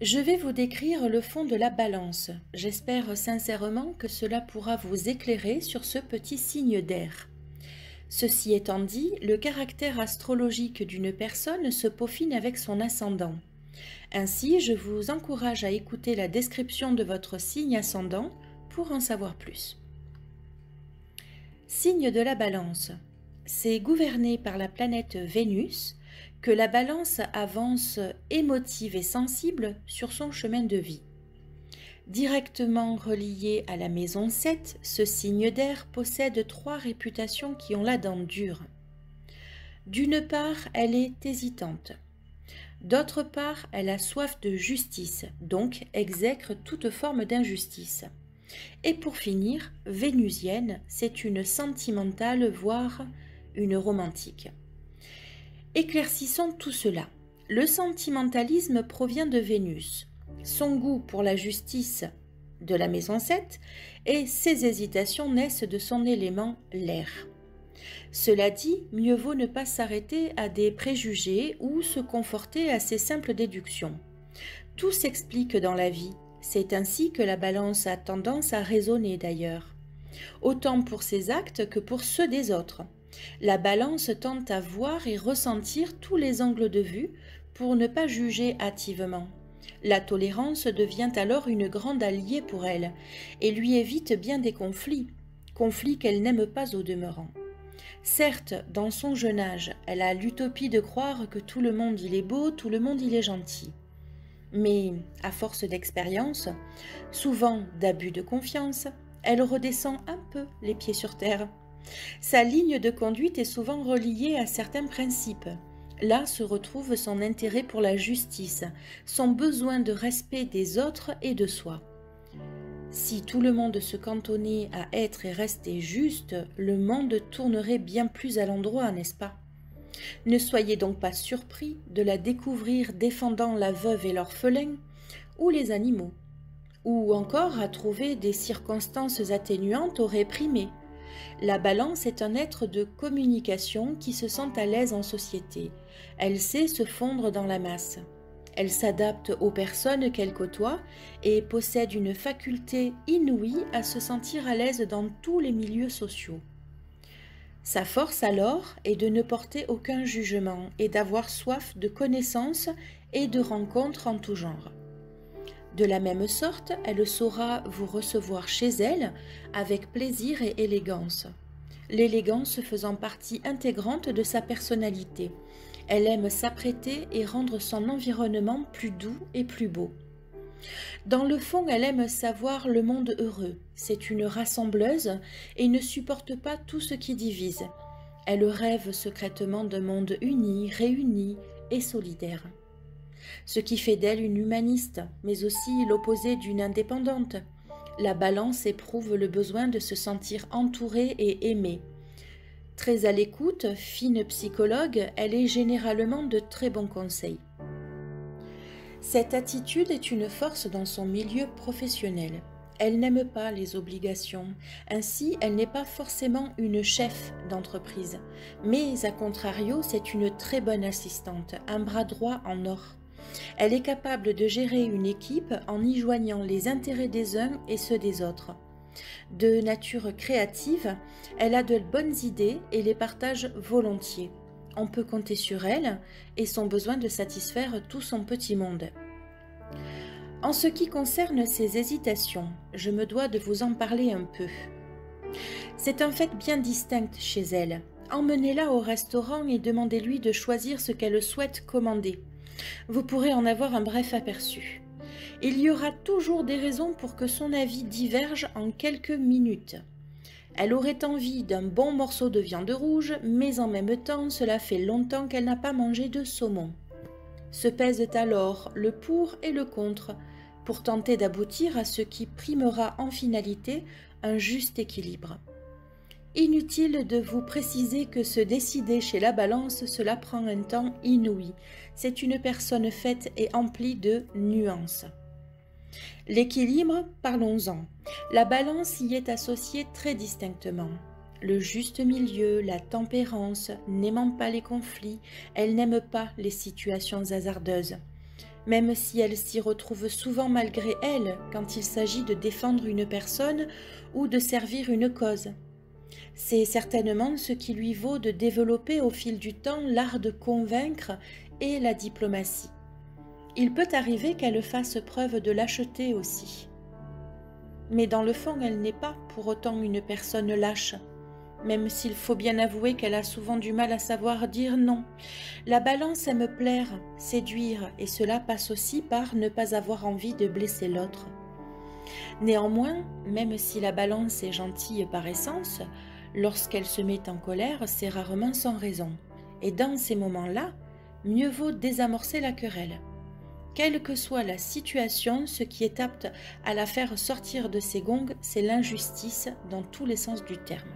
Je vais vous décrire le fond de la balance. J'espère sincèrement que cela pourra vous éclairer sur ce petit signe d'air. Ceci étant dit, le caractère astrologique d'une personne se peaufine avec son ascendant. Ainsi, je vous encourage à écouter la description de votre signe ascendant pour en savoir plus. Signe de la balance. C'est gouverné par la planète Vénus que la balance avance émotive et sensible sur son chemin de vie. Directement relié à la maison 7, ce signe d'air possède 3 réputations qui ont la dent dure. D'une part, elle est hésitante. D'autre part, elle a soif de justice, donc exècre toute forme d'injustice. Et pour finir, vénusienne, c'est une sentimentale, voire une romantique. Éclaircissons tout cela. Le sentimentalisme provient de Vénus, son goût pour la justice de la maison 7 et ses hésitations naissent de son élément l'air. Cela dit, mieux vaut ne pas s'arrêter à des préjugés ou se conforter à ces simples déductions. Tout s'explique dans la vie, c'est ainsi que la balance a tendance à raisonner d'ailleurs, autant pour ses actes que pour ceux des autres. La balance tente à voir et ressentir tous les angles de vue pour ne pas juger hâtivement. La tolérance devient alors une grande alliée pour elle et lui évite bien des conflits qu'elle n'aime pas au demeurant. Certes, dans son jeune âge, elle a l'utopie de croire que tout le monde il est beau, tout le monde il est gentil. Mais, à force d'expérience, souvent d'abus de confiance, elle redescend un peu les pieds sur terre. Sa ligne de conduite est souvent reliée à certains principes. Là se retrouve son intérêt pour la justice, son besoin de respect des autres et de soi. Si tout le monde se cantonnait à être et rester juste, le monde tournerait bien plus à l'endroit, n'est-ce pas? Ne soyez donc pas surpris de la découvrir défendant la veuve et l'orphelin, ou les animaux, ou encore à trouver des circonstances atténuantes aux réprimés. La balance est un être de communication qui se sent à l'aise en société. Elle sait se fondre dans la masse. Elle s'adapte aux personnes qu'elle côtoie et possède une faculté inouïe à se sentir à l'aise dans tous les milieux sociaux. Sa force alors est de ne porter aucun jugement et d'avoir soif de connaissances et de rencontres en tout genre. De la même sorte, elle saura vous recevoir chez elle avec plaisir et élégance. L'élégance faisant partie intégrante de sa personnalité. Elle aime s'apprêter et rendre son environnement plus doux et plus beau. Dans le fond, elle aime savoir le monde heureux. C'est une rassembleuse et ne supporte pas tout ce qui divise. Elle rêve secrètement d'un monde uni, réuni et solidaire. Ce qui fait d'elle une humaniste, mais aussi l'opposé d'une indépendante. La balance éprouve le besoin de se sentir entourée et aimée. Très à l'écoute, fine psychologue, elle est généralement de très bons conseils. Cette attitude est une force dans son milieu professionnel. Elle n'aime pas les obligations, ainsi elle n'est pas forcément une chef d'entreprise, mais à contrario c'est une très bonne assistante, un bras droit en or. Elle est capable de gérer une équipe en y joignant les intérêts des uns et ceux des autres. De nature créative, elle a de bonnes idées et les partage volontiers. On peut compter sur elle et son besoin de satisfaire tout son petit monde. En ce qui concerne ses hésitations, je me dois de vous en parler un peu. C'est un fait bien distinct chez elle. Emmenez-la au restaurant et demandez-lui de choisir ce qu'elle souhaite commander. Vous pourrez en avoir un bref aperçu. Il y aura toujours des raisons pour que son avis diverge en quelques minutes. Elle aurait envie d'un bon morceau de viande rouge, mais en même temps, cela fait longtemps qu'elle n'a pas mangé de saumon. Se pèsent alors le pour et le contre, pour tenter d'aboutir à ce qui primera en finalité un juste équilibre. Inutile de vous préciser que se décider chez la balance, cela prend un temps inouï. C'est une personne faite et emplie de nuances. L'équilibre, parlons-en. La balance y est associée très distinctement. Le juste milieu, la tempérance, n'aimant pas les conflits, elle n'aime pas les situations hasardeuses. même si elle s'y retrouve souvent malgré elle quand il s'agit de défendre une personne ou de servir une cause. C'est certainement ce qui lui vaut de développer au fil du temps l'art de convaincre et la diplomatie. Il peut arriver qu'elle fasse preuve de lâcheté aussi. Mais dans le fond, elle n'est pas pour autant une personne lâche, même s'il faut bien avouer qu'elle a souvent du mal à savoir dire non. La balance aime plaire, séduire, et cela passe aussi par ne pas avoir envie de blesser l'autre. Néanmoins, même si la balance est gentille par essence, lorsqu'elle se met en colère, c'est rarement sans raison. Et dans ces moments-là, mieux vaut désamorcer la querelle. Quelle que soit la situation, ce qui est apte à la faire sortir de ses gonds, c'est l'injustice dans tous les sens du terme.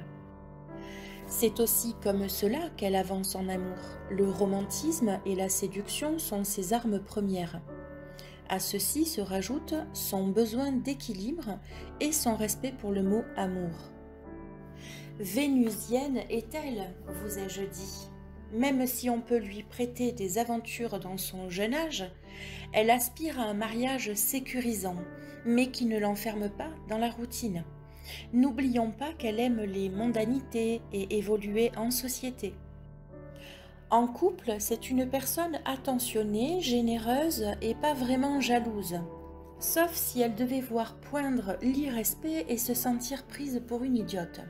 C'est aussi comme cela qu'elle avance en amour. Le romantisme et la séduction sont ses armes premières. À ceci se rajoute son besoin d'équilibre et son respect pour le mot amour. Vénusienne est-elle, vous ai-je dit. Même si on peut lui prêter des aventures dans son jeune âge, elle aspire à un mariage sécurisant, mais qui ne l'enferme pas dans la routine. N'oublions pas qu'elle aime les mondanités et évoluer en société. En couple, c'est une personne attentionnée, généreuse et pas vraiment jalouse, sauf si elle devait voir poindre l'irrespect et se sentir prise pour une idiote.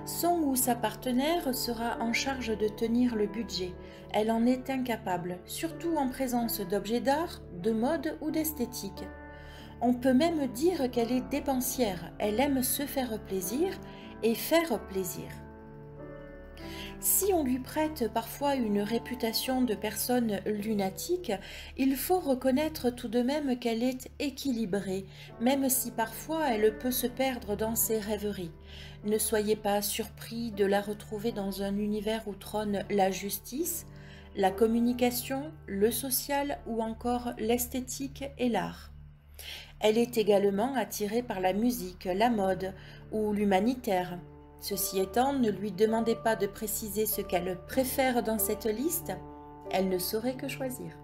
Son ou sa partenaire sera en charge de tenir le budget. Elle en est incapable, surtout en présence d'objets d'art, de mode ou d'esthétique. On peut même dire qu'elle est dépensière. Elle aime se faire plaisir et faire plaisir. Si on lui prête parfois une réputation de personne lunatique, il faut reconnaître tout de même qu'elle est équilibrée, même si parfois elle peut se perdre dans ses rêveries. Ne soyez pas surpris de la retrouver dans un univers où trône la justice, la communication, le social ou encore l'esthétique et l'art. Elle est également attirée par la musique, la mode ou l'humanitaire. Ceci étant, ne lui demandez pas de préciser ce qu'elle préfère dans cette liste, elle ne saurait que choisir.